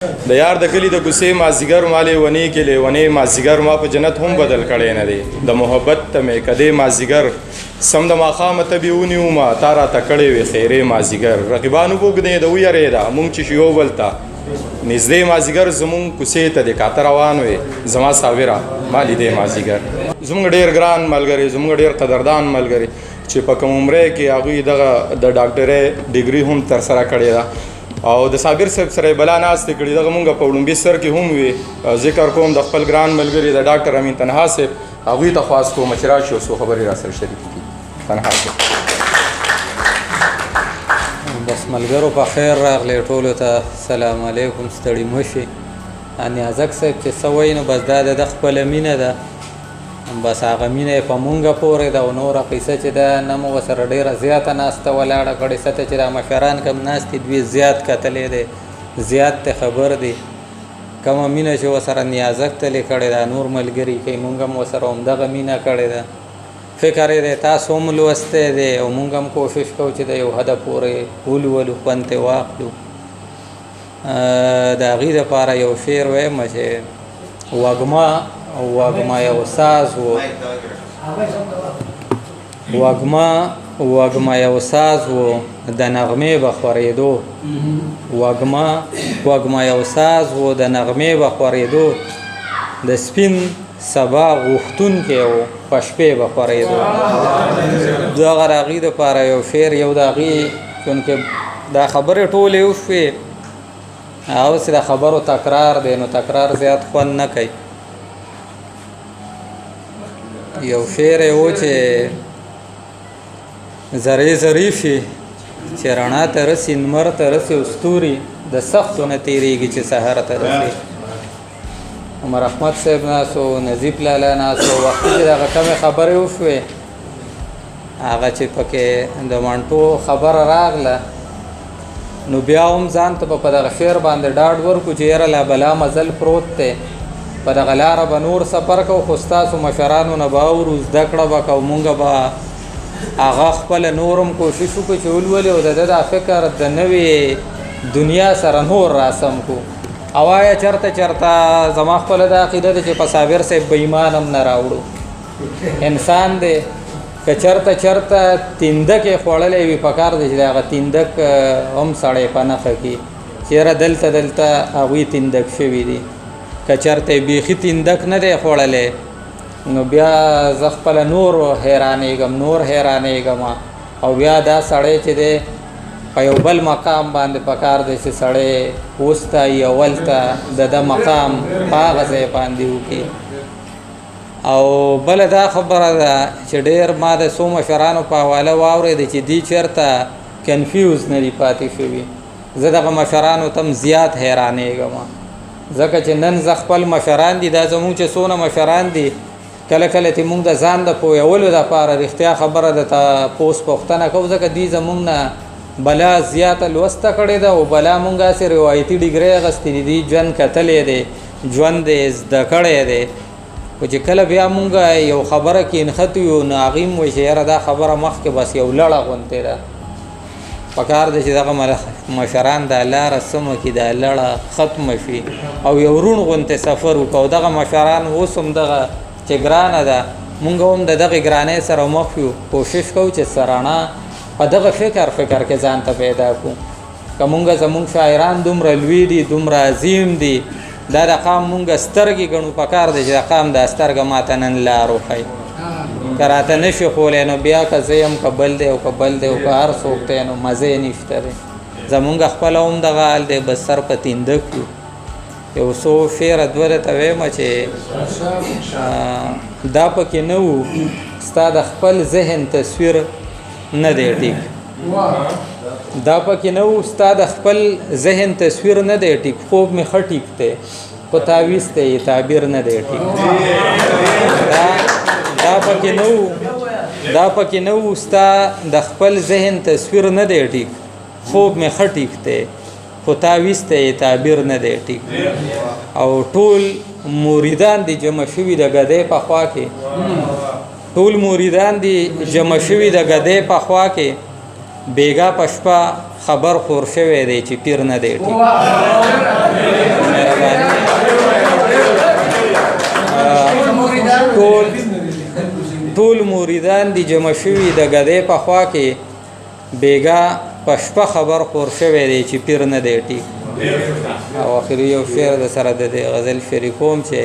د یار د کلی د کوڅې مازیګر مالې ونې کې لیونې مازیګر ما په جنت هم بدل کړی نه دی د محبت ته مې کدې مازیګر سم د ماښامه ته بې ونیو ما تا راته کړی وې خیرې مازیګر رقیبانو بوږدې د ویرېده مونږ چې شو یو بل ته نږدې مازیګر زمونږ کوڅې ته د کاته روان وې زما صابره ما لیدې مازیګر زمونږ ډېر ګران ملګري زمونږ ډېر قدردان ملګري چې په کوم عمرې کې هغوی دغه د ډاکټرۍ ډګري هم ترسره کړې ده او د صابر صاحب سره بلا ناستې کړي دغه مونږ په وړومبي سر کې هم وي ذکر کوم د خپل ګران ملګري د ډاکټر امین تنها صاحب هغوی ته خواست کوم چې راشي او څو خبرې را سره شریک کړي تنها صاحب بس ملګرو په خیر راغلی ټولو ته سلام علیکم ستړي مه شئ نیازک صاحب چې څه وایي نو بس دا د خپله مینه ده بس هغه مینه یې په مونږه پورې ده او نوره قیصه چې ده نه مو ورسره ډېره زیاته ناسته ولاړه کړې څه چې دا مشران کم ناست دي دوی زیات کتلی دی زیات ته خبر دی کومه مینه چې ورسره نیازک تلې کړې ده نور ملګري کوي مونږ هم ورسره همدغه مینه کړې ده فکر یې دی تاسو هم لوستی دی او مونږ هم کوشش کوو چې د یو حده پورې ولولو خوند ترې واخلو د هغې دپاره یو شعر وایم چې وږمه یو ساز و وږمه یو ساز و د نغمې به خورېدو وږمه یو ساز و د نغمې به خورېدو د سپین سبا غوښتونکی و په شپې به خورېدو دغه د هغې دپاره یو شعر یو د هغې چونکې دا خبرې ټولې وشوې اوسې د خبرو تکرار دی نو تکرار زیات خوند نه کوي یو شعر یې و چې زرې ظریفې چې رڼا ته رسي لمر ته رسي او ستوري د سختو نه تېرېږي چې سهار ته رسي عمر احمد صاحب ناست و نظیف لالا ناست و وختي چې دغه کمې خبرې وشوې هغه چې پکې د منټو خبره راغله نو بیا هم ځان ته په دغه شعر باندې ډاډ ورکړو چې یاره لا بلا مزل پروت دی په دغه لاره به نور سفر کوو خو ستاسو مشرانو نه به اورو زده کړه به کوو مونږ به هغه خپله نور هم کوشش وکړو چې ولولې او د ده دا فکر د نوې دنیا سره نور راسم کو او آیا چرته زما خپله دا عقیده ده چې په صابر صاحب به ایمان هم نه راوړو انسان دی که چرته تیندک یې خوړلی وي پکار دی چې د هغه تیندک هم سړی په نښه کړي چې یاره دلته هغوی تیندک شوي دي که چرته بیخي تیندک نه دی خوړلی نو بیا زه خپله نور حیرانېږم او بیا دا سړی چې دی په یو بل مقام باندې پکار دی چې سړی وستایي اول ته د ده مقام په هغه ځای باندې وکړي او بله دا خبره ده چې ډېر ما د څو مشرانو په حواله واورېدې چې دی چېرته کنفیوز نه دي پاتې شوي زه دغه مشرانو ته هم زیات حیرانېږم ځکه چې نن زه خپل مشران دي دا زموږ چې څونه مشران دي کله کله چې موږ د ځان د پویولو دپاره رښتیا خبره د تپوس پوښتنه کوو ځکه دوی زموږ نه بلا زیاته لوسته کړې ده او بلا موږ هسې روایتي ډګرۍ اخیستې دي دوی ژوند کتلی دی ژوند یې زده کړی دی خو چې کله بیا موږ یو خبره کې نښتي یو نو هغې هم وایي چې یاره دا خبره مخکې بس یو لړه غوندې ده پکار دی چې دغه مشران دا لاره سمه کړي دا لړه ختمه شي او یو روڼ غوندې سفر وکړو دغه مشران اوس هم دغه چې ګرانه ده مونږ هم د دغې ګرانۍ سره مخ یو کوشش کوو چې سراڼه په دغه فکر کې ځان ته پیدا کړو که مونږ زمونږ شاعران دومره لوی دي دومره عظیم دي دا د قام مونږ سترګې ګڼو پکار دی چې د قام دا سترګه ماته نن لار وښایي که راته نشي ښولی نو بیا که زه یم که بل دی او که هر څوک دی نو مزه یې نشته دی زمونږ خپله هم دغه حال دی بس سر په تیندک یو یو څو شعره دوه درته ویمه چې دا پکې نه و ستا د خپل ذهن تصویر نه دی ټیک دا پکې نه و ستا د خپل ذهن تصویر نه دی ټیک خوب مې ښه ټیک دی خو تعویض ته یې تعبیر نه دی ټیک دا پکې نه و ستا د خپل ذهن تصویر نه دی ټیک خوب مې ښه ټیک دی خو تعویض ته یې تعبیر نه دی ټیک او ټول مریدان دي جمع شوي د ګدۍ په خوا کې بیګا په شپه خبر خور شوی دی چې پیر نه دی ټیک ټول مریدان دي جمع شوي د ګدۍ په خوا کې بیګا په شپه خبر خور شوی دی چې پیر نه دی ټیک او اخري یو شعر د سره د غزل شریکوم چې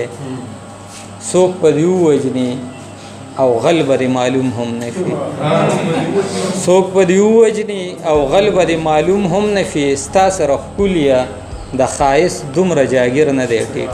څوک په دې ووژني او غل به معلوم هم نشي څوک په دې ووژني او غل به معلوم هم نشي ستا سره ښکلیه د ښایست دومره جاګیر نه دی ټیک